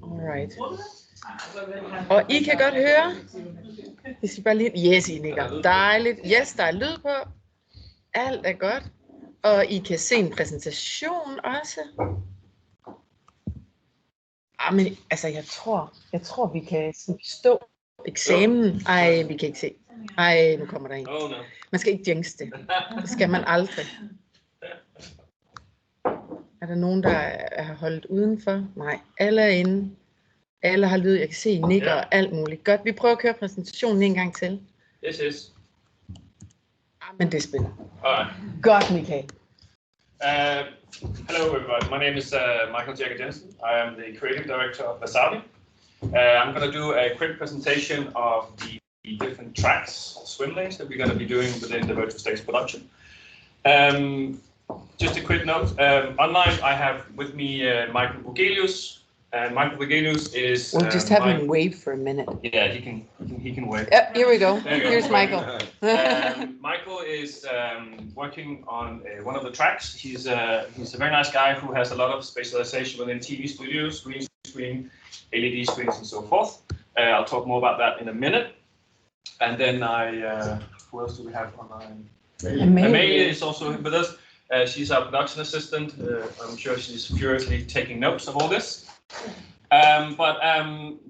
Alright. Og I kan godt høre, hvis I bare lige... Yes, I nikker. Dejligt. Yes, der er lyd på. Alt er godt. Og I kan se en præsentation også. Men altså, jeg tror, vi kan stå eksamen. Ej, vi kan ikke se. Ej, nu kommer der en. Man skal ikke jinx det. Det skal man aldrig. Er der nogen, der er holdt udenfor? Nej, alle er inde. Alle har lyd. Jeg kan se, I nikker og alt muligt. Godt, vi prøver at køre præsentationen en gang til. Yes. Men det er spændende. Alright. Godt, Michael. Hello everybody, my name is Michael Jacob Jensen. I am the creative director of Wasabi. I'm going to do a quick presentation of the different tracks, swim lanes that we're going to be doing within the virtual stage production. Just a quick note, online I have with me Michael Vogelius. And Michael Vogelius is... We'll just have him wave for a minute. Yeah, he can wave. Yep, here we go. Here's Michael. Michael is working on one of the tracks. He's a very nice guy who has a lot of specialization within TV studios, green screen, LED screens, and so forth. I'll talk more about that in a minute. And then who else do we have online? Amelia is also with us. She's our production assistant. I'm sure she's furiously taking notes of all this. But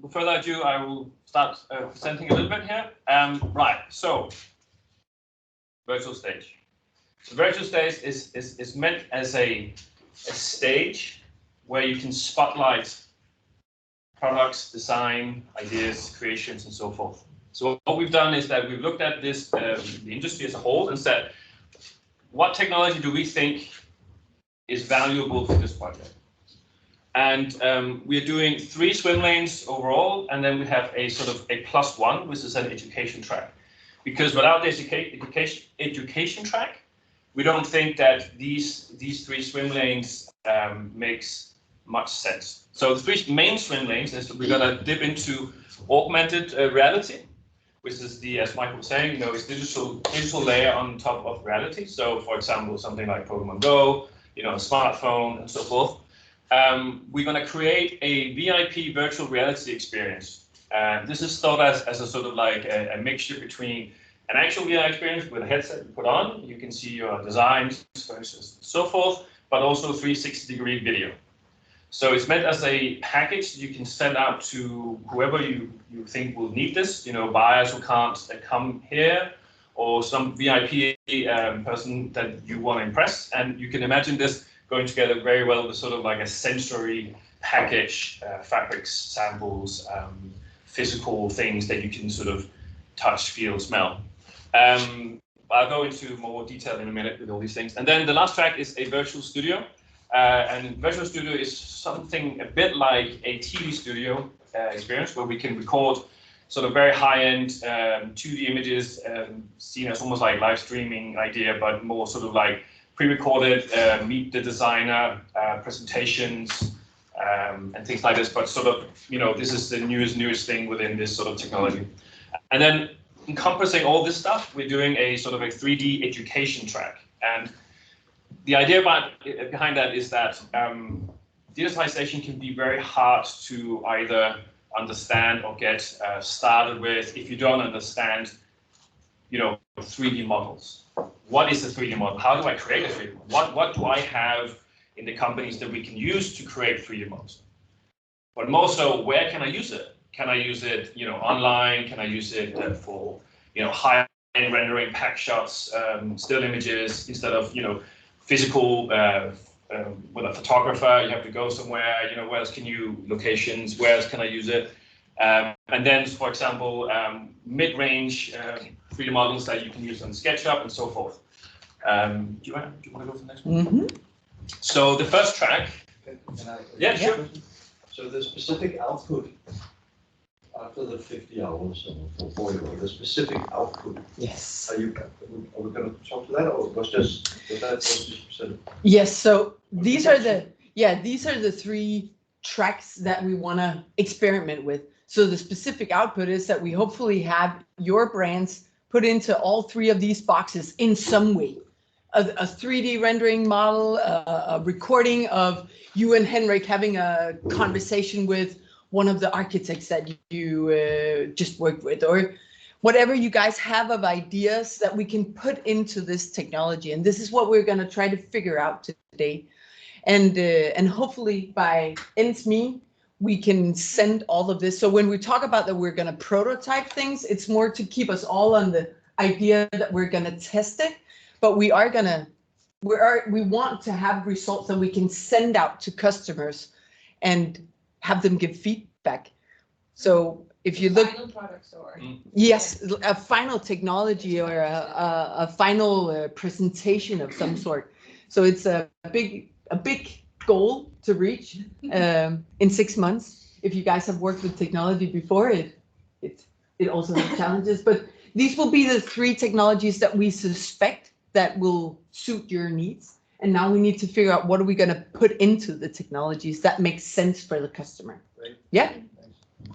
without further ado, I will start presenting a little bit here. Right, so virtual stage. So virtual stage is meant as a stage where you can spotlight products, design, ideas, creations, and so forth. So what we've done is that we've looked at this, the industry as a whole, and said, what technology do we think is valuable for this project? And we are doing 3 swim lanes overall, and then we have a sort of a +1, which is an education track. Because without the education track, we don't think that these 3 swim lanes makes much sense. So the 3 main swim lanes is we're going to dip into augmented reality, which is the, as Michael was saying, it's digital layer on top of reality. So, for example, something like Pokemon Go, a smartphone, and so forth. We're going to create a VIP virtual reality experience. This is thought as a sort of like a mixture between an actual VR experience with a headset you put on. You can see your designs, for instance, and so forth, but also 360-degree video. So it's meant as a package you can send out to whoever you think will need this, buyers who can't come here, or some VIP person that you want to impress. And you can imagine this going together very well with sort of like a sensory package, fabrics, samples, physical things that you can sort of touch, feel, smell. I'll go into more detail in a minute with all these things. And then the last track is a virtual studio. And virtual studio is something a bit like a TV studio experience where we can record sort of very high-end 2D images, seen as almost like live streaming idea, but more sort of like pre-recorded, meet the designer, presentations, and things like this. But sort of, this is the newest thing within this sort of technology. And then encompassing all this stuff, we're doing a sort of a 3D education track. And the idea behind that is that digitalization can be very hard to either understand or get started with if you don't understand, 3D models. What is a 3D model? How do I create a 3D model? What do I have in the companies that we can use to create 3D models? But more so, where can I use it? Can I use it, online? Can I use it for, high-end rendering, pack shots, still images instead of, physical, with a photographer, you have to go somewhere, where else locations, where else can I use it? And then, for example, mid-range 3D models that you can use on SketchUp and so forth. Do you want to go to the next one? Mm-hmm. So the first track. Yeah, sure. So the specific output after the 50 hours or 40 hours, the specific output. Yes. Are we going to talk to that, or was that just Yes. So these are the 3 tracks that we want to experiment with. So the specific output is that we hopefully have your brands put into all 3 of these boxes in some way. a 3D rendering model, a recording of you and Henrik having a conversation with one of the architects that you just worked with, or whatever you guys have of ideas that we can put into this technology. And this is what we're going to try to figure out today. And hopefully by ends-me, we can send all of this. So when we talk about that we're going to prototype things, it's more to keep us all on the idea that we're going to test it. But we want to have results that we can send out to customers and have them give feedback. So if you look, final products or yes, a final technology or a final presentation of some sort. So it's a big goal to reach in 6 months. If you guys have worked with technology before, it also has challenges. But these will be the 3 technologies that we suspect that will suit your needs. And now we need to figure out what are we going to put into the technologies that make sense for the customer. Right. Yeah.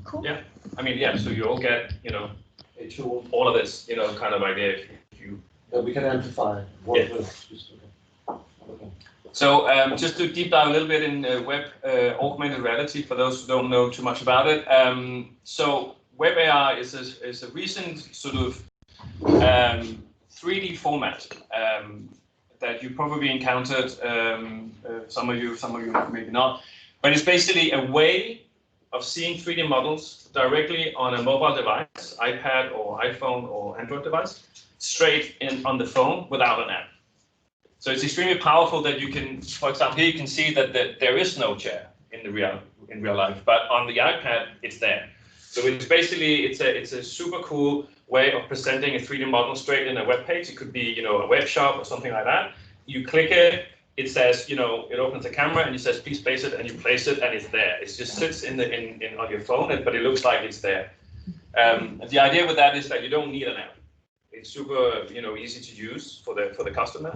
Cool. Yeah. I mean, yeah. So you all get, A tool all of this, kind of idea. If you. that we can amplify. Yeah. Okay. So just to deep dive a little bit in web augmented reality for those who don't know too much about it. So web AR is a recent sort of 3D format that you probably encountered. Some of you maybe not. But it's basically a way of seeing 3D models directly on a mobile device, iPad or iPhone or Android device, straight in on the phone without an app. So it's extremely powerful that you can, for example, here you can see that there is no chair in real life, but on the iPad it's there. So it's basically it's a super cool way of presenting a 3D model straight in a web page. It could be a web shop or something like that. You click it, it says it opens the camera and it says please place it, and you place it and it's there. It just sits in on your phone, but it looks like it's there. The idea with that is that you don't need an app. It's super, easy to use for the customer.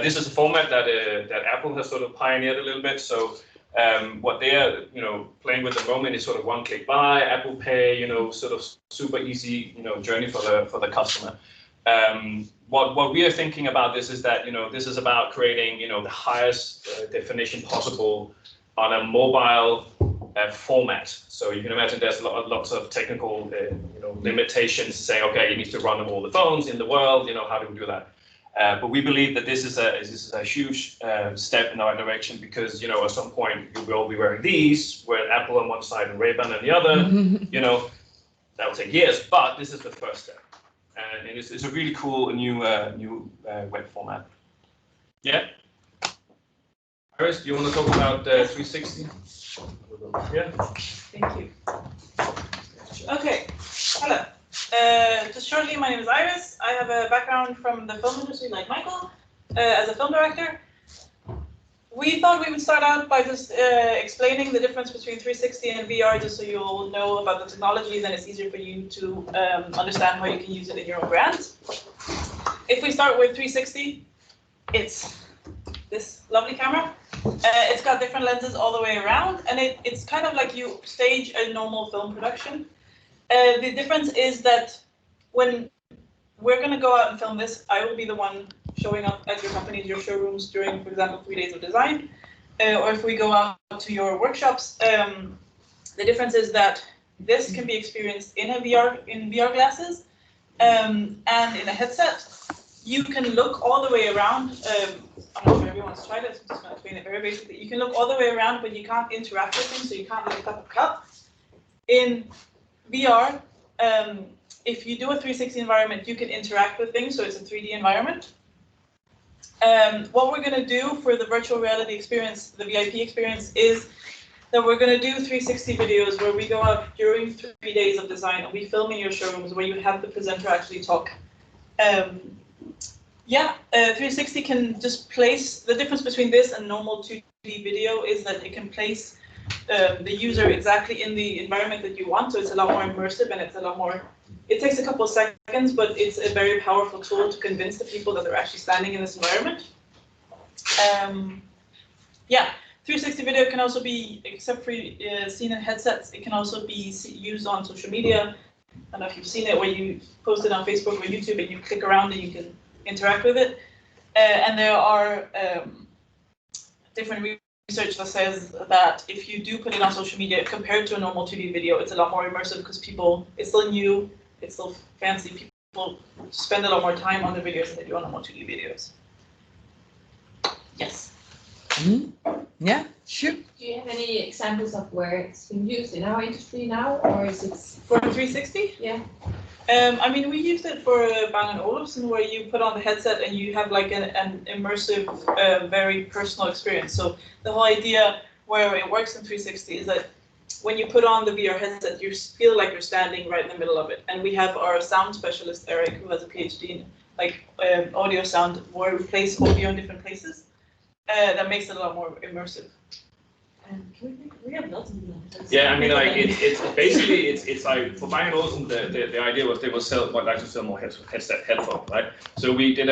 This is a format that Apple has sort of pioneered a little bit. So what they are, playing with at the moment is sort of one-click buy, Apple Pay, sort of super easy, journey for the customer. What we are thinking about this is that, this is about creating, the highest definition possible on a mobile format. So you can imagine there's lots of technical limitations saying, okay, it needs to run on all the phones in the world, how do we do that? But we believe that this is a huge step in the right direction because, at some point we'll all be wearing these, where Apple on one side and Ray-Ban on the other, that will take years, but this is the first step. And it's a really cool new web format. Yeah? Iris, do you want to talk about 360? Yeah. Thank you. Okay. Hello. Just shortly, my name is Iris. I have a background from the film industry like Michael, as a film director. We thought we would start out by just explaining the difference between 360 and VR, just so you all know about the technologies and it's easier for you to understand how you can use it in your own brands. If we start with 360, it's this lovely camera. It's got different lenses all the way around, and it's kind of like you stage a normal film production. The difference is that when we're going to go out and film this, I will be the one showing up at your companies, your showrooms during, for example, 3 days of design. Or if we go out to your workshops, the difference is that this can be experienced in VR glasses and in a headset. You can look all the way around. I'm not sure everyone's tried it, so I'm just going to explain it very basically. You can look all the way around, but you can't interact with things, so you can't lift up a cup. In VR, if you do a 360 environment, you can interact with things, so it's a 3D environment. What we're going to do for the virtual reality experience, the VIP experience, is that we're going to do 360 videos where we go out during 3 days of design and we film in your showrooms where you have the presenter actually talk. 360 can just place, the difference between this and normal 2D video is that it can place the user exactly in the environment that you want, so it's a lot more immersive and it's a lot more, it takes a couple of seconds, but it's a very powerful tool to convince the people that they're actually standing in this environment. 360 video can also be, except for seen in headsets, it can also be used on social media. I don't know if you've seen it, where you post it on Facebook or YouTube and you click around and you can interact with it. And there are different research that says that if you do put it on social media compared to a normal 2D video, it's a lot more immersive because it's still new, it's still fancy. People spend a lot more time on the videos than they do on normal 2D videos. Yes. Yeah, sure. Do you have any examples of where it's been used in our industry now, or is it For 360? Yeah. I mean, we used it for Bang & Olufsen, where you put on the headset and you have like an immersive, very personal experience. So the whole idea where it works in 360 is that when you put on the VR headset, you feel like you're standing right in the middle of it. And we have our sound specialist, Eric, who has a PhD in like audio sound, where we place audio in different places. That makes it a lot more immersive. We have lots of them. Yeah, I mean, like it's basically it's like for Bang & Olufsen, the idea was they will like to sell more headphones, right? So we did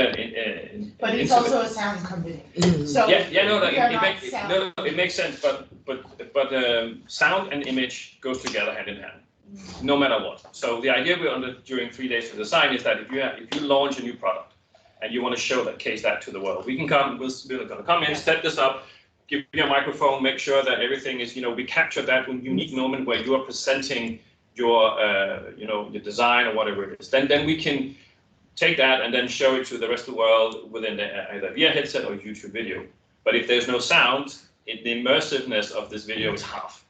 But it's also a sound company. So it makes sense, but sound and image goes together hand in hand, no matter what. So the idea we're under during 3 days of design is that if you launch a new product and you want to show that to the world, we're going to come in, set this up, give you a microphone, make sure that everything is, we capture that unique moment where you are presenting your, your design or whatever it is. Then we can take that and then show it to the rest of the world within either VR headset or YouTube video. But if there's no sound, the immersiveness of this video is half.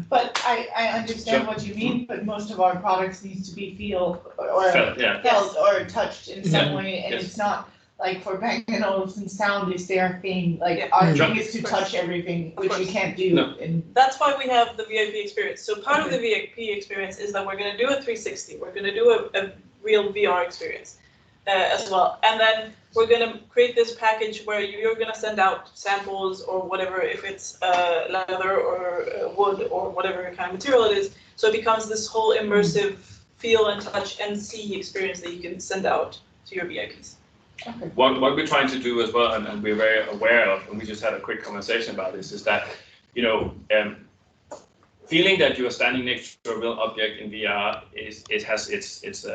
But I understand what you mean, but most of our products needs to be felt or touched in some way, and it's not like for Bang & Olufsen, sound is their thing. Like our thing is to touch everything, which we can't do. No. That's why we have the VIP experience. So part of the VIP experience is that we're going to do a 360. We're going to do a real VR experience as well, and then we're going to create this package where you're going to send out samples or whatever, if it's leather or wood or whatever kind of material it is. So it becomes this whole immersive feel and touch and see experience that you can send out to your VIPs. Okay. What we're trying to do as well, and we're very aware of, and we just had a quick conversation about this, is that, feeling that you are standing next to a real object in VR has its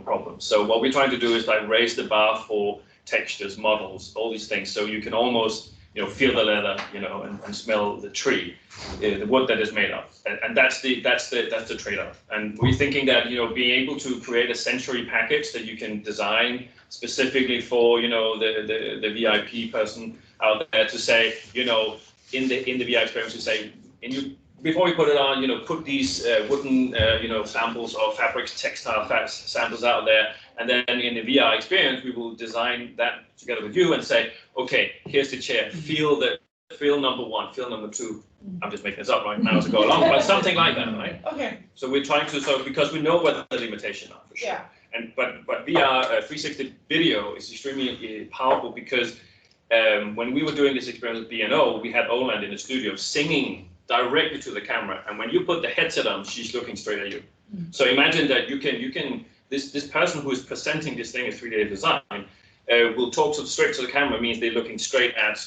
problems. So what we're trying to do is like raise the bar for textures, models, all these things, so you can almost feel the leather, and smell the tree, the wood that is made of, and that's the trade-off. And we're thinking that being able to create a sensory package that you can design specifically for the VIP person out there, to say in the VR experience, to say before you put it on, put these wooden samples of fabrics, textile samples out there. And then in the VR experience, we will design that together with you and say, okay, here's the chair. Feel number one, feel number two. I'm just making this up right now as I go along, but something like that, right? Okay. So we're trying to, because we know what the limitations are for sure. Yeah. But VR 360 video is extremely powerful, because when we were doing this experience with B&O, we had Oland in the studio singing directly to the camera, and when you put the headset on, she's looking straight at you. So imagine that you can. This person who is presenting this thing as 3D design will talk straight to the camera, means they're looking straight at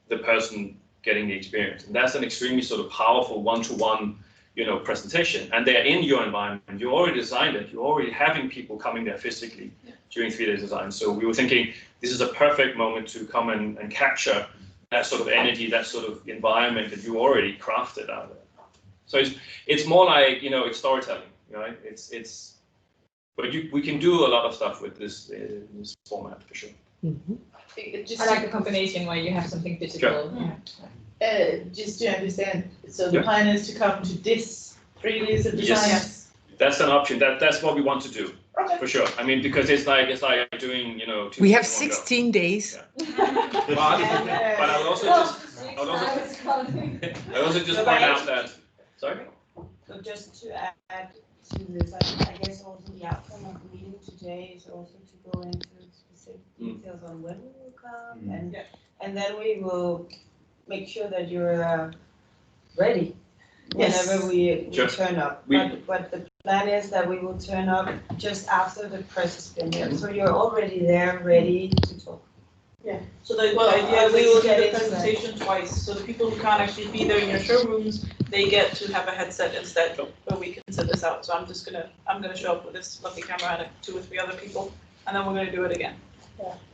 the person getting the experience. And that's an extremely sort of powerful one-to-one, presentation. And they're in your environment. You already designed it. You're already having people coming there physically during 3D design. So we were thinking this is a perfect moment to come and capture that sort of energy, that sort of environment that you already crafted out there. So it's more like, it's storytelling, right? But we can do a lot of stuff with this format for sure. I like the combination where you have something digital. Sure. Just to understand, so the plan is to come to this 3 days of design? Yes, that's an option. That's what we want to do. Okay. For sure. I mean, because it's like doing, We have 16 days. Yeah. But I would also just point out that. Sorry. So just to add to this, I guess also the outcome of the meeting today is also to go into specific details on when we will come, and then we will make sure that you're ready whenever we turn up. But the plan is that we will turn up just after the press has been there, so you're already there, ready to talk. Yeah. So the idea is we will do the presentation twice. So the people who can't actually be there in your showrooms, they get to have a headset instead, where we can send this out. So I'm gonna show up with this lovely camera and 2 or 3 other people, and then we're gonna do it again.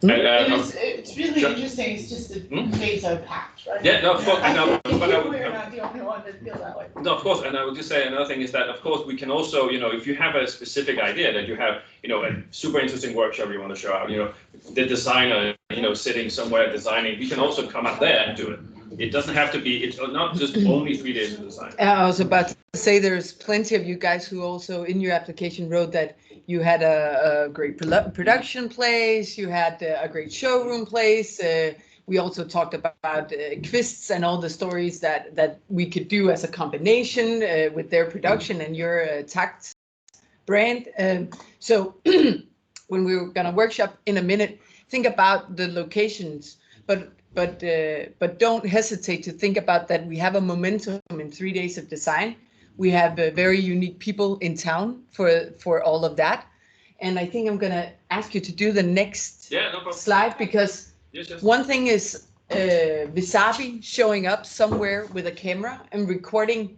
It's really interesting. It's just the days are packed, right? Yeah, no, of course. We're not the only one that feel that way. No, of course, and I would just say another thing is that, of course, we can also, if you have a specific idea that you have, a super interesting workshop you want to show out, the designer, sitting somewhere designing, we can also come up there and do it. It doesn't have to be, it's not just only 3 days of design. I was about to say there's plenty of you guys who also in your application wrote that you had a great production place, you had a great showroom place. We also talked about Quists and all the stories that we could do as a combination with their production and your Tact brand. So when we're going to workshop in a minute, think about the locations, but don't hesitate to think about that we have a momentum in 3 days of design. We have very unique people in town for all of that. And I think I'm going to ask you to do the next slide, because one thing is Visabi showing up somewhere with a camera and recording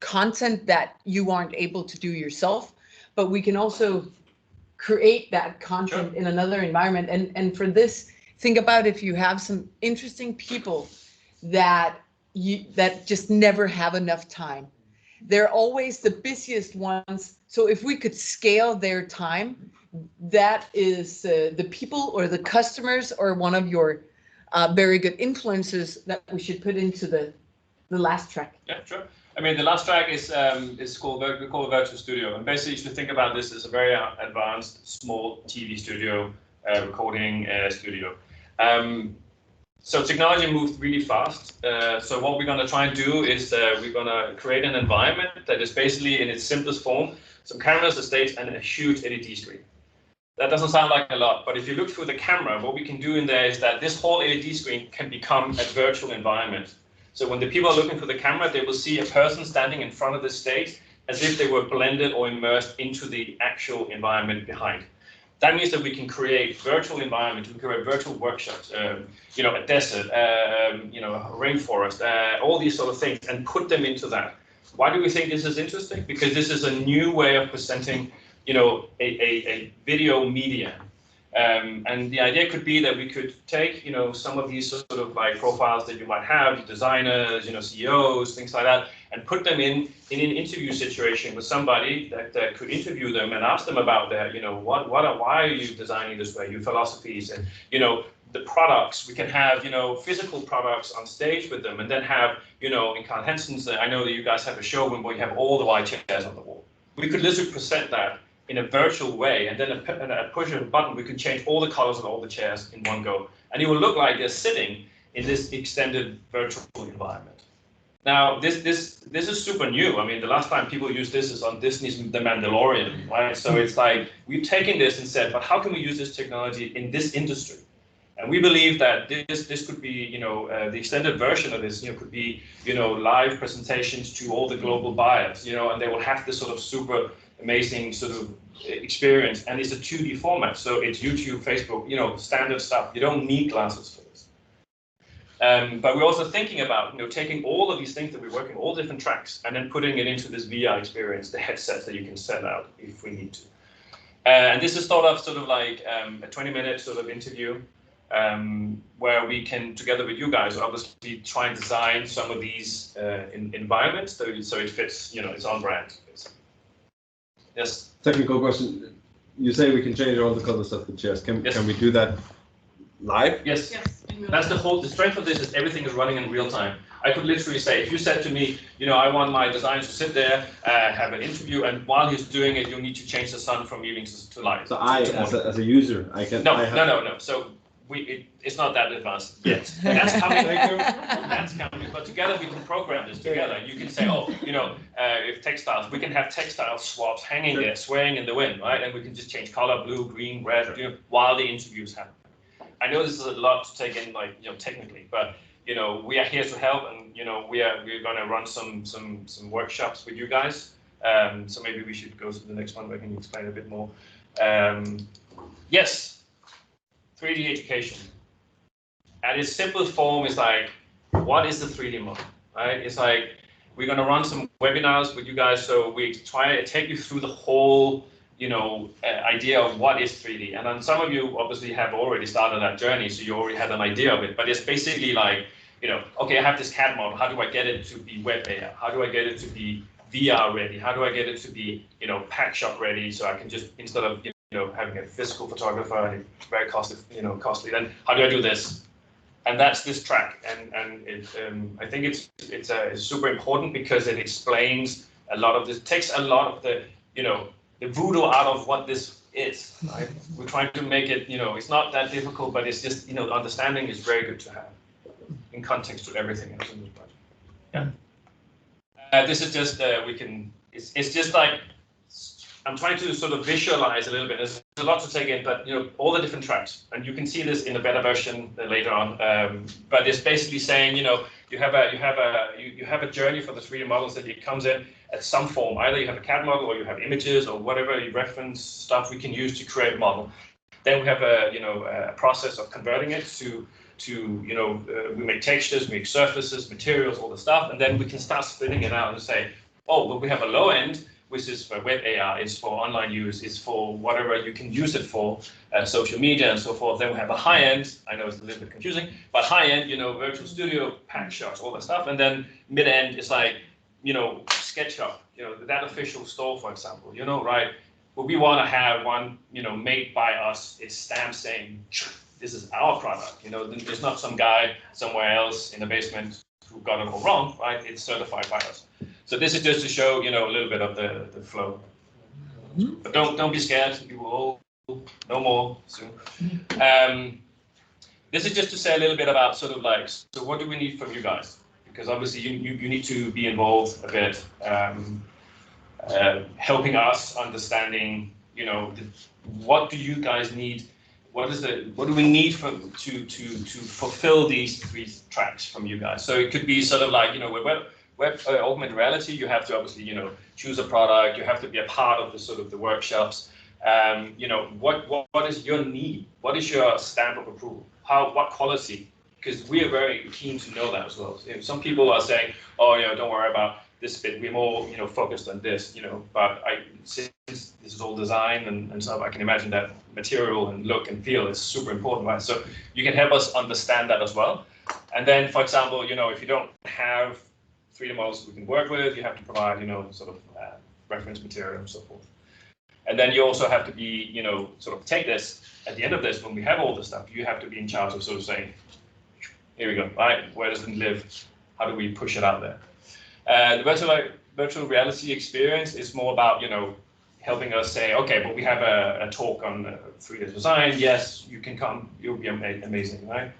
content that you aren't able to do yourself, but we can also create that content in another environment. And for this, think about if you have some interesting people that just never have enough time. They're always the busiest ones. So if we could scale their time, that is the people or the customers or one of your very good influencers that we should put into the last track. Yeah, sure. I mean, the last track is called, we call it Virtual Studio. And basically you should think about this as a very advanced, small TV studio, recording studio. So technology moved really fast. So what we're going to try and do is we're going to create an environment that is basically in its simplest form, some cameras, a stage, and a huge LED screen. That doesn't sound like a lot, but if you look through the camera, what we can do in there is that this whole LED screen can become a virtual environment. So when the people are looking through the camera, they will see a person standing in front of the stage as if they were blended or immersed into the actual environment behind. That means that we can create virtual environments, we can create virtual workshops, a desert, a rainforest, all these sort of things, and put them into that. Why do we think this is interesting? Because this is a new way of presenting, a video media. And the idea could be that we could take, some of these sort of like profiles that you might have, designers, CEOs, things like that, and put them in an interview situation with somebody that could interview them and ask them about their, why are you designing this way, your philosophies, and, the products. We can have, physical products on stage with them, and then have, in Carl Hansen's, I know that you guys have a showroom where you have all the white chairs on the wall. We could literally present that in a virtual way, and then a push of a button, we can change all the colors of all the chairs in one go. And it will look like they're sitting in this extended virtual environment. Now, this is super new. I mean, the last time people used this is on Disney's The Mandalorian, right? So it's like, we've taken this and said, but how can we use this technology in this industry? And we believe that this could be, the extended version of this, could be, live presentations to all the global buyers, and they will have this sort of super amazing sort of experience, and it's a 2D format, so it's YouTube, Facebook, standard stuff. You don't need glasses for this. But we're also thinking about, taking all of these things that we're working, all different tracks, and then putting it into this VR experience, the headsets that you can set out if we need to. And this is sort of like a 20-minute sort of interview where we can, together with you guys, obviously try and design some of these environments so it fits, its own brand. Yes. Technical question. You say we can change all the colors of the chairs. Can we do that live? Yes. That's the strength of this is everything is running in real time. I could literally say, if you said to me, I want my designer to sit there, have an interview, and while he's doing it, you need to change the sun from evening to light. So as a user, I can. No. So it's not that advanced yet. That's coming. That's coming. But together we can program this together. You can say, if textiles, we can have textile swaps hanging there, swaying in the wind, right? And we can just change color, blue, green, red, while the interviews happen. I know this is a lot to take in, technically, but we are here to help, and we're going to run some workshops with you guys. So maybe we should go to the next one where I can explain a bit more. Yes. 3D education. At its simplest form is like, what is the 3D model, right? It's like, we're going to run some webinars with you guys, so we try to take you through the whole idea of what is 3D. And then some of you obviously have already started that journey, so you already had an idea of it. But it's basically like, okay, I have this CAD model. How do I get it to be web AR? How do I get it to be VR ready? How do I get it to be, pack shop ready? So I can just, instead of, having a physical photographer and it's very costly, then how do I do this? And that's this track. And it, I think it's super important because it explains a lot of this, takes a lot of the, the voodoo out of what this is. Right? We're trying to make it, it's not that difficult, but it's just, understanding is very good to have in context to everything else in this project. Yeah. This is just, it's just like, I'm trying to sort of visualize a little bit. There's a lot to take in, but all the different tracks, and you can see this in a better version later on. But it's basically saying, you have a journey for the 3D models that it comes in at some form. Either you have a CAD model or you have images or whatever you reference stuff we can use to create a model. Then we have a process of converting it to we make textures, we make surfaces, materials, all the stuff, and then we can start splitting it out and say, oh, well, we have a low end, which is for web AR, it's for online use, it's for whatever you can use it for, social media and so forth. Then we have a high end, I know it's a little bit confusing, but high end, virtual studio, pack shots, all that stuff. And then mid end is like, SketchUp, that official store, for example, right? But we want to have one, made by us, it's stamped saying, this is our product, there's not some guy somewhere else in the basement who got it all wrong, right? It's certified by us. So this is just to show, a little bit of the flow. But don't be scared. You will all know more soon. This is just to say a little bit about sort of like, so what do we need from you guys? Because obviously you need to be involved a bit, helping us understanding, what do you guys need? What do we need to fulfill these 3 tracks from you guys? So it could be sort of like, web augmented reality, you have to obviously, choose a product, you have to be a part of the sort of the workshops. What is your need? What is your stamp of approval? What quality? Because we are very keen to know that as well. Some people are saying, oh, don't worry about this bit. We're more, focused on this, but since this is all design and stuff, I can imagine that material and look and feel is super important, right? So you can help us understand that as well. And then, for example, if you don't have 3D models we can work with, you have to provide, sort of reference material and so forth. And then you also have to be, sort of take this, at the end of this, when we have all this stuff, you have to be in charge of sort of saying, here we go, right? Where does it live? How do we push it out there? The virtual reality experience is more about, helping us say, okay, but we have a talk on 3D design. Yes, you can come, you'll be amazing, right?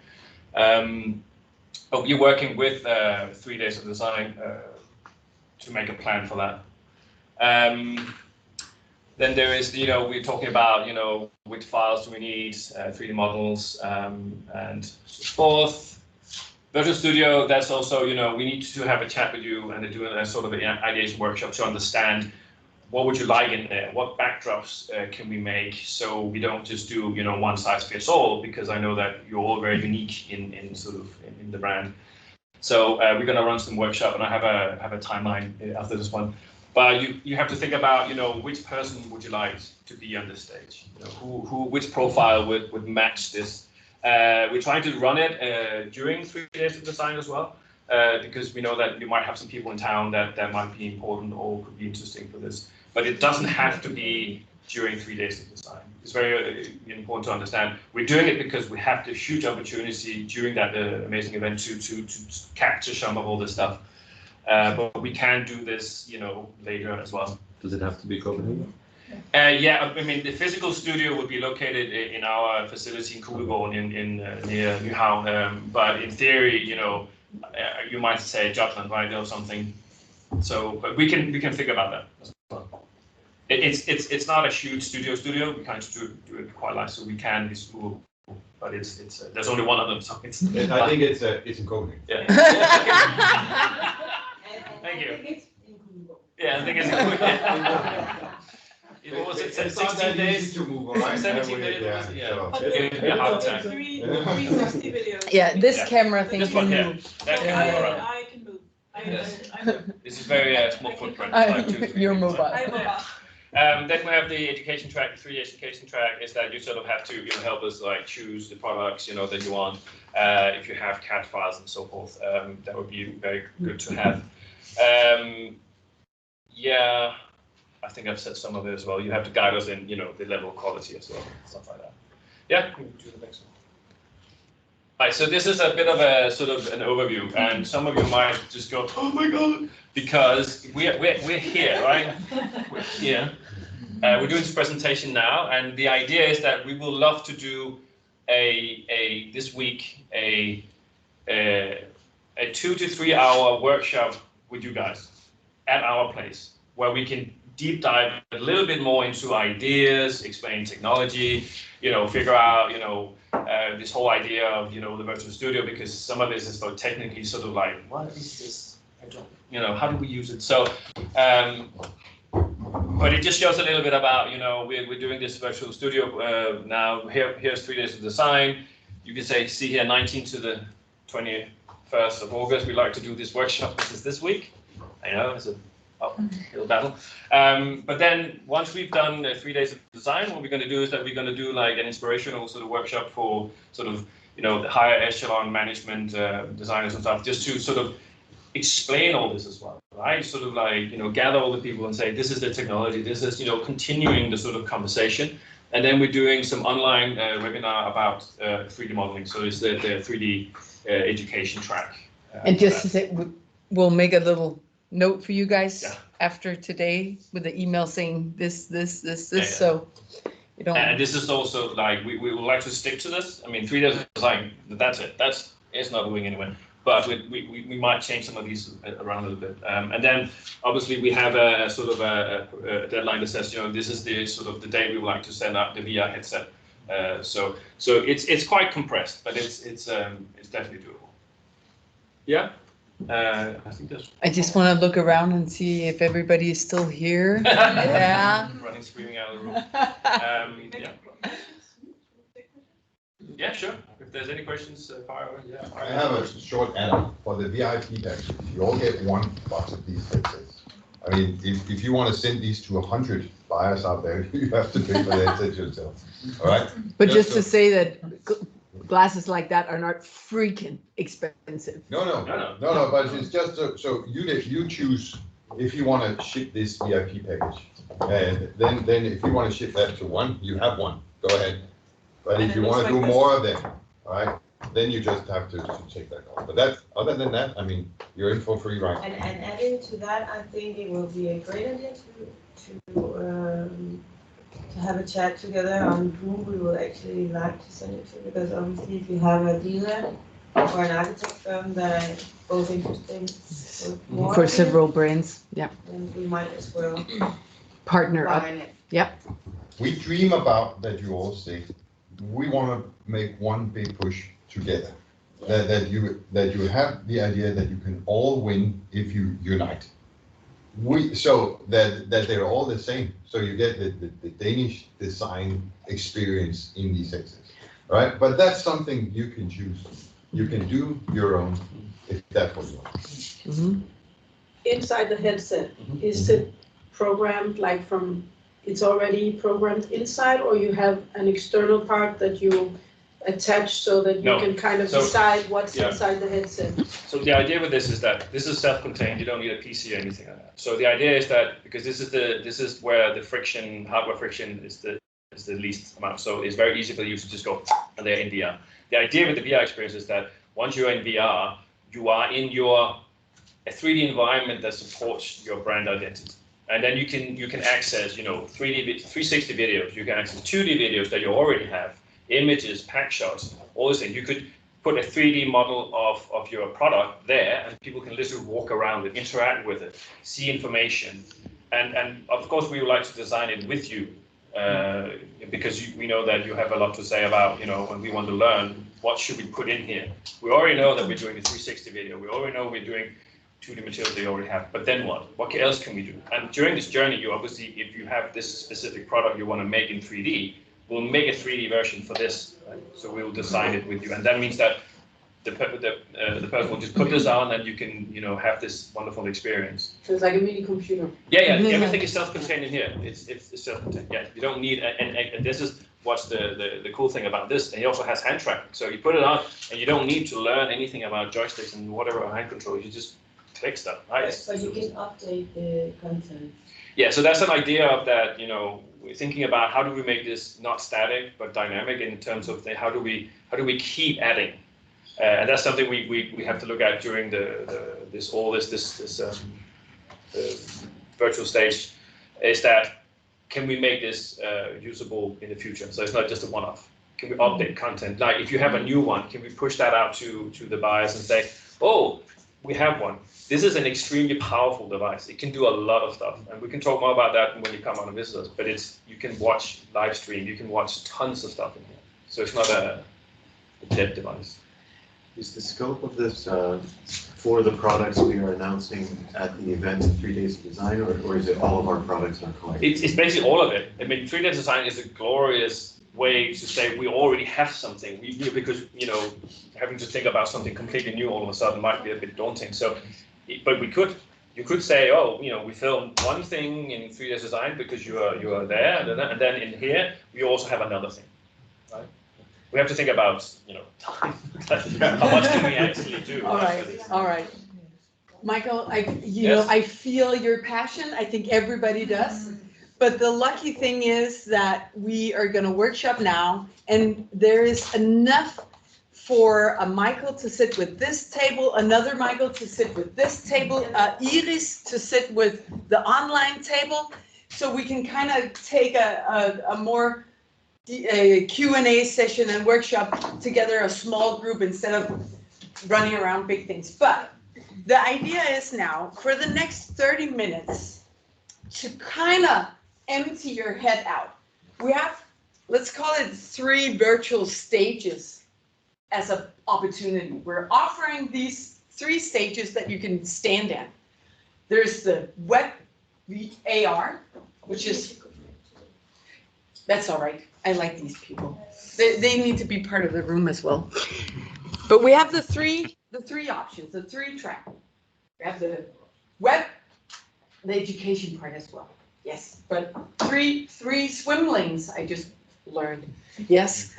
But we're working with 3 days of design to make a plan for that. Then there is, we're talking about, which files do we need, 3D models, and so forth. Virtual Studio, that's also, we need to have a chat with you and do a sort of an ideation workshop to understand what would you like in there, what backdrops can we make, so we don't just do, one size fits all, because I know that you're all very unique in sort of in the brand. So we're going to run some workshop, and I have a timeline after this one. But you have to think about, which person would you like to be on this stage? Which profile would match this? We're trying to run it during 3 days of design as well, because we know that you might have some people in town that might be important or could be interesting for this. But it doesn't have to be during 3 days of design. It's very important to understand. We're doing it because we have the huge opportunity during that amazing event to capture some of all this stuff. But we can do this, later as well. Does it have to be Copenhagen? Yeah, I mean, the physical studio would be located in our facility in Kuglegården in near Nyhavn. But in theory, you might say Jutland, right, or something. So, but we can think about that as well. It's not a huge studio. We kind of do it quite light, so we can be smooth. But it's there's only one of them, so it's. I think it's in Copenhagen. Yeah. Thank you. I think it's in Google. Yeah, I think it's in Google. What was it? 16 days to move on, right? 17 days. Yeah. It'll be a hard time. 360 videos. Yeah, this Yeah. camera thing This can one, yeah. move. That can I go around. can move. Yes. I move. This is very small footprint. Like 2 to 3 You're feet. mobile. I'm mobile. Then we have the education track. The 3D education track is that you sort of have to help us like choose the products that you want. If you have CAD files and so forth, that would be very good to have. Yeah, I think I've said some of it as well. You have to guide us in the level of quality as well, stuff like that. Yeah, we can do the next one. Right, so this is a bit of a sort of an overview, and some of you might just go, "Oh my god," because we're here, right? We're here. We're doing this presentation now, and the idea is that we will love to do this week a 2 to 3 hour workshop with you guys at our place, where we can deep dive a little bit more into ideas, explain technology, figure out this whole idea of the virtual studio, because some of this is so technically sort of like, what is this? I don't, how do we use it? So, but it just shows a little bit about, we're doing this virtual studio now. Here's 3 days of design. You can see here 19th to the 21st of August. We like to do this workshop. This is this week. I know it's a uphill battle. But then once we've done 3 days of design, what we're going to do is that we're going to do like an inspirational sort of workshop for sort of the higher echelon management designers and stuff, just to sort of explain all this as well, right? Sort of like gather all the people and say, this is the technology, this is continuing the sort of conversation. And then we're doing some online webinar about 3D modeling. So it's the 3D education track. And just to say, we'll make a little note for you guys after today with the email saying this, so you don't. And this is also like we would like to stick to this. I mean, 3 days of design, that's it. It's not going anywhere. But we might change some of these around a little bit. And then obviously we have a sort of a deadline that says this is the sort of the day we would like to send out the VR headset. So it's quite compressed, but it's definitely doable. Yeah. I think that's. I just want to look around and see if everybody is still here. Yeah. Running, screaming out of the room. Yeah. Yeah, sure. If there's any questions, fire away. Yeah. I have a short add-on for the VIP package. You all get 1 box of these headsets. I mean, if you want to send these to 100 buyers out there, you have to pay for the headset yourself. All right. But just to say that glasses like that are not freaking expensive. No. But it's just so you choose if you want to ship this VIP package, and then if you want to ship that to 1, you have 1. Go ahead. But if you want to do more of them, all right, then you just have to check that out. But other than that, I mean, you're in for free, right? And adding to that, I think it will be a great idea to have a chat together on who we would actually like to send it to, because obviously if you have a dealer or an architect firm that are both interested for several brands, yeah, then we might as well partner up. Yep. We dream about that. You all say we want to make one big push together. That you have the idea that you can all win if you unite. So that they're all the same. So you get the Danish design experience in these headsets, right? But that's something you can choose. You can do your own if that's what you want. Mm-hmm. Inside the headset, is it programmed like from? It's already programmed inside, or you have an external part that you attach so that you can kind of decide what's inside the headset? So the idea with this is that this is self-contained. You don't need a PC or anything like that. So the idea is that because this is where the hardware friction is the least amount. So it's very easy for the user to just go and they're in VR. The idea with the VR experience is that once you're in VR, you are in a 3D environment that supports your brand identity. And then you can access 360 videos. You can access 2D videos that you already have, images, pack shots, all these things. You could put a 3D model of your product there, and people can literally walk around it, interact with it, see information. And of course, we would like to design it with you because we know that you have a lot to say about, when we want to learn, what should we put in here? We already know that we're doing a 360 video. We already know we're doing 2D materials they already have, but then what? What else can we do? And during this journey, you obviously, if you have this specific product you want to make in 3D, we'll make a 3D version for this, right? So we'll design it with you. And that means that the person will just put this on, and you can have this wonderful experience. So it's like a mini computer. Yeah, everything is self-contained in here. It's self-contained. Yeah, you don't need and this is what's the cool thing about this. And it also has hand tracking, so you put it on, and you don't need to learn anything about joysticks and whatever hand controls. You just click stuff. Right? So you can update the content. Yeah, so that's an idea of that. We're thinking about how do we make this not static but dynamic in terms of how do we keep adding. And that's something we have to look at during this virtual stage, is that can we make this usable in the future? So it's not just a one-off. Can we update content? Like if you have a new one, can we push that out to the buyers and say, oh, we have one. This is an extremely powerful device. It can do a lot of stuff, and we can talk more about that when you come on and visit us. But you can watch live stream. You can watch tons of stuff in here. So it's not a dead device. Is the scope of this for the products we are announcing at the event in 3 Days of Design, or is it all of our products are collected? It's basically all of it. I mean, 3 Days of Design is a glorious way to say we already have something. Because having to think about something completely new all of a sudden might be a bit daunting. So, but you could say, oh, we filmed one thing in 3 Days of Design because you are there, and then in here we also have another thing. Right? We have to think about, time. How much can we actually do? All right. Michael, I feel your passion. I think everybody does. But the lucky thing is that we are going to workshop now, and there is enough for a Michael to sit with this table, another Michael to sit with this table, Iris to sit with the online table, so we can kind of take a more Q&A session and workshop together, a small group, instead of running around big things. But the idea is now, for the next 30 minutes, to kind of empty your head out. We have, let's call it 3 virtual stages as an opportunity. We're offering these 3 stages that you can stand in. There's the web AR, which is, that's all right. I like these people. They need to be part of the room as well. But we have the three options, the 3 track. We have the web, the education part as well. Yes, but three swim lanes I just learned. Yes.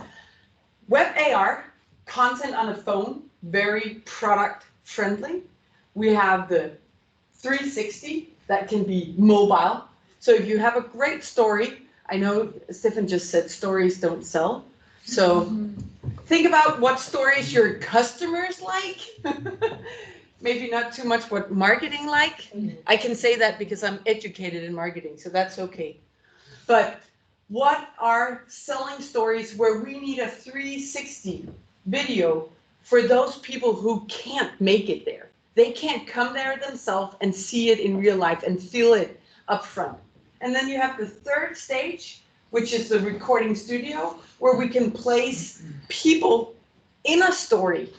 Web AR, content on a phone, very product friendly. We have the 360 that can be mobile. So if you have a great story, I know Stefan just said stories don't sell. So think about what stories your customers like. Maybe not too much what marketing like. I can say that because I'm educated in marketing, so that's okay. But what are selling stories where we need a 360 video for those people who can't make it there? They can't come there themselves and see it in real life and feel it up front. And then you have the 3rd stage, which is the recording studio, where we can place people in a story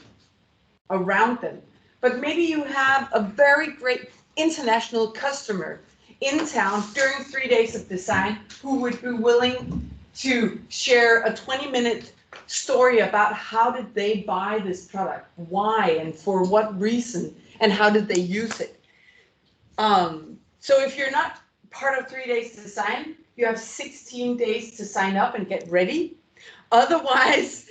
around them. But maybe you have a very great international customer in town during 3 Days of Design who would be willing to share a 20-minute story about how did they buy this product, why and for what reason, and how did they use it. So if you're not part of 3 Days of Design, you have 16 days to sign up and get ready. Otherwise,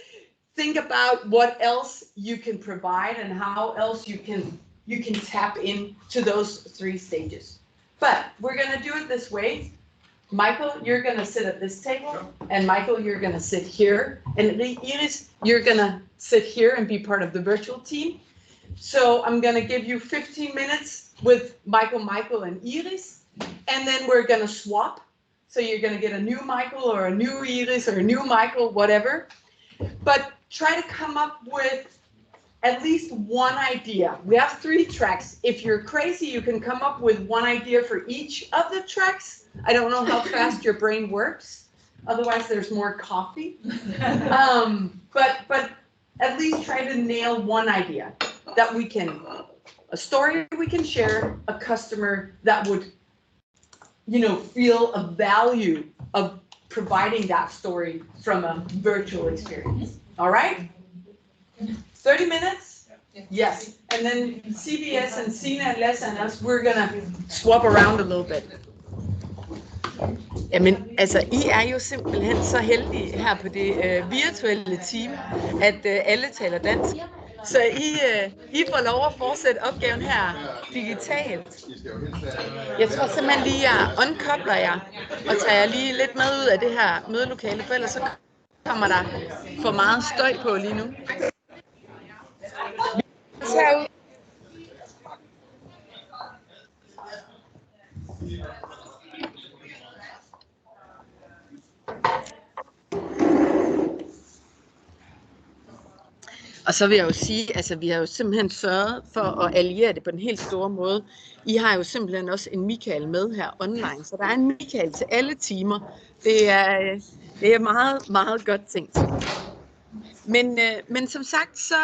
think about what else you can provide and how else you can tap into those 3 stages. But we're going to do it this way. Michael, you're going to sit at this table, and Michael, you're going to sit here, and Iris, you're going to sit here and be part of the virtual team. So I'm going to give you 15 minutes with Michael, and Iris, and then we're going to swap. So you're going to get a new Michael or a new Iris or a new Michael, whatever. But try to come up with at least one idea. We have 3 tracks. If you're crazy, you can come up with one idea for each of the tracks. I don't know how fast your brain works. Otherwise, there's more coffee. But at least try to nail one idea that we can, a story we can share, a customer that would, feel a value of providing that story from a virtual experience. All right? 30 minutes. Yes, and then CBS and Sina and Les and us, we're gonna swap around a little bit. Jamen, altså, I er jo simpelthen så heldige her på det virtuelle team, at alle taler dansk. Så I får lov at fortsætte opgaven her digitalt. Jeg tror simpelthen lige, jeg unkobler jer og tager jer lige lidt med ud af det her mødelokale, for ellers så kommer der for meget støj på lige nu. Herud. Og så vil jeg jo sige, altså vi har jo simpelthen sørget for at alliere det på den helt store måde. I har jo simpelthen også en Michael med her online, så der er en Michael til alle timer. Det er meget, meget godt tænkt. Men som sagt, så...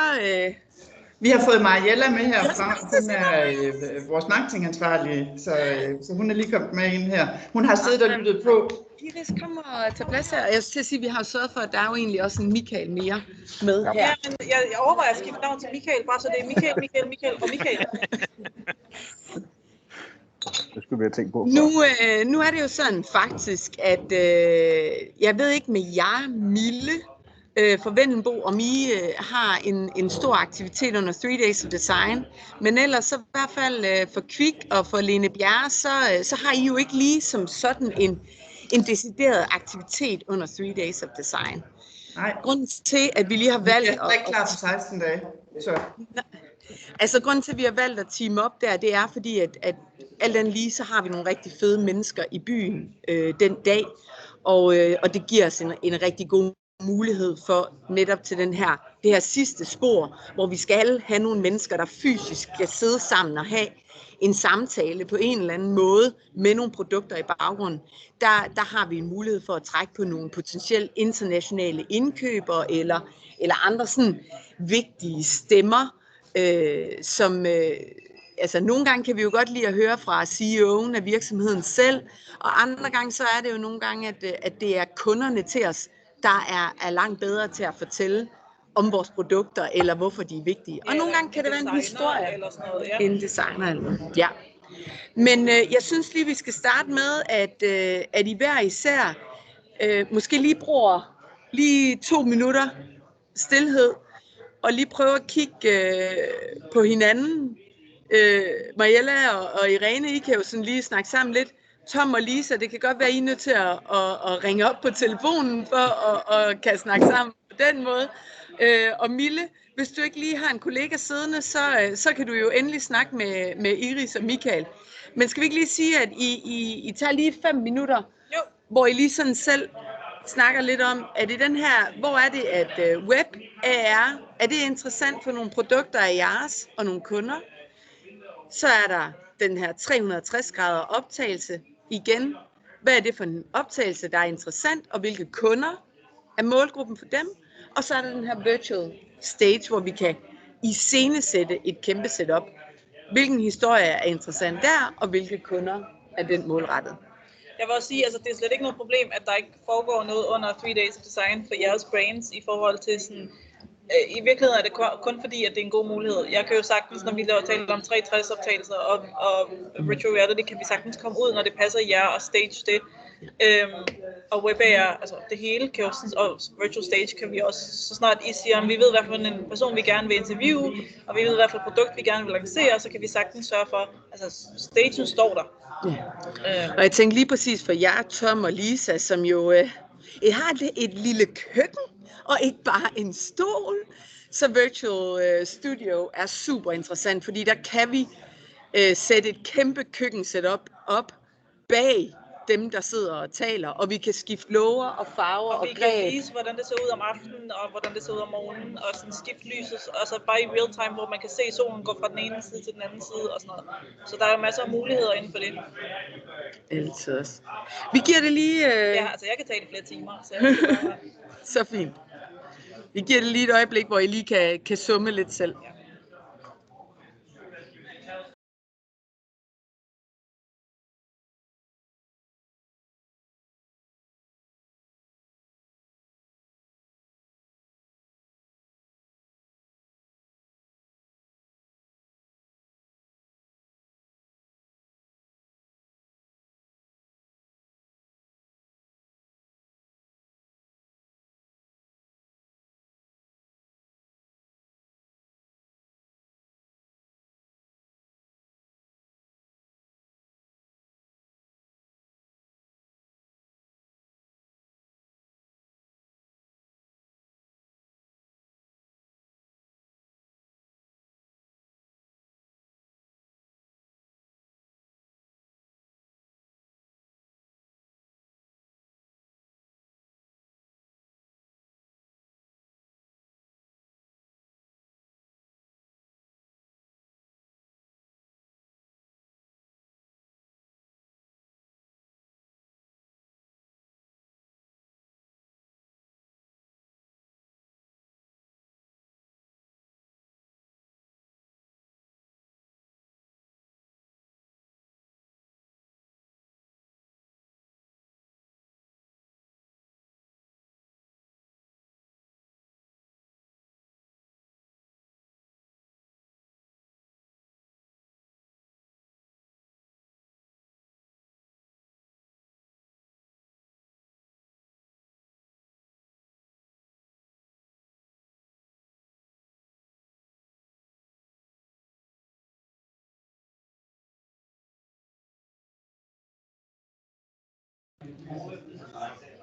Vi har fået Mariella med herfra. Hun er vores marketingansvarlige, så hun er lige kommet med ind her. Hun har siddet og lyttet på. Iris, kom og tage plads her. Jeg skal sige, at vi har sørget for, at der er jo egentlig også en Michael mere med her. Ja, men jeg overvejer at skifte navn til Michael, bare så det er Michael og Michael. Det skulle vi have tænkt på. Nu er det jo sådan faktisk, at jeg ved ikke med jer, Mille, for Vendelbo, om I har en stor aktivitet under 3 Days of Design, men ellers så i hvert fald for Kvik og for Lene Bjerre, så har I jo ikke lige som sådan en decideret aktivitet under 3 Days of Design. Nej. Grunden til, at vi lige har valgt... Jeg er ikke klar på 16 dage. Så. Altså, grunden til, at vi har valgt at teame op der, det er fordi, at alt andet lige, så har vi nogle rigtig fede mennesker i byen den dag, og det giver os en rigtig god mulighed for netop til det her sidste spor, hvor vi skal have nogle mennesker, der fysisk skal sidde sammen og have en samtale på en eller anden måde med nogle produkter i baggrunden. Der har vi en mulighed for at trække på nogle potentielt internationale indkøbere eller andre sådan vigtige stemmer, som altså nogle gange kan vi jo godt lide at høre fra CEO'en af virksomheden selv, og andre gange så er det jo nogle gange, at det er kunderne til os, der er langt bedre til at fortælle om vores produkter, eller hvorfor de er vigtige. Og nogle gange kan det være en historie, eller sådan noget, ja. En designer eller noget. Ja. Men jeg synes lige, vi skal starte med, at I hver især måske lige bruger lige 2 minutter stilhed, og lige prøve at kigge på hinanden. Mariella og Irene, I kan jo sådan lige snakke sammen lidt. Tom og Lisa, det kan godt være, I er nødt til at ringe op på telefonen for at kan snakke sammen på den måde. Og Mille, hvis du ikke lige har en kollega siddende, så kan du jo endelig snakke med Iris og Michael. Men skal vi ikke lige sige, at I tager lige 5 minutter, hvor I lige sådan selv snakker lidt om, at i den her, hvor er det, at web AR, er det interessant for nogle produkter af jeres og nogle kunder? Så er der den her 360 grader optagelse igen. Hvad er det for en optagelse, der er interessant, og hvilke kunder er målgruppen for dem? Og så er der den her virtual stage, hvor vi kan iscenesætte et kæmpe setup. Hvilken historie er interessant der, og hvilke kunder er den målrettet? Jeg vil også sige, altså det er slet ikke noget problem, at der ikke foregår noget under 3 Days of Design for jeres brands i forhold til sådan... I virkeligheden er det kun fordi, at det er en god mulighed. Jeg kan jo sagtens, når vi taler om 360-optagelser og virtual reality, kan vi sagtens komme ud, når det passer jer og stage det. Og web AR, altså det hele kan jo sådan, og virtual stage kan vi også, så snart I siger, om vi ved, hvad for en person vi gerne vil interviewe, og vi ved, hvad for et produkt vi gerne vil lancere, så kan vi sagtens sørge for, altså stagen står der. Ja. Og jeg tænker lige præcis for jer, Tom og Lisa, som jo har et lille køkken, og ikke bare en stol. Så Virtual Studio er super interessant, fordi der kan vi sætte et kæmpe køkkensetup op bag dem, der sidder og taler, og vi kan skifte låger og farver og greb. Og vi kan vise, hvordan det ser ud om aftenen, og hvordan det ser ud om morgenen, og sådan skifte lyset, altså bare i real time, hvor man kan se solen gå fra den ene side til den anden side, og sådan noget. Så der er jo masser af muligheder inden for det. Altid også. Vi giver det lige... Ja, altså jeg kan tage det flere timer. Så fint. Vi giver det lige et øjeblik, hvor I lige kan summe lidt selv. Ja. All of this is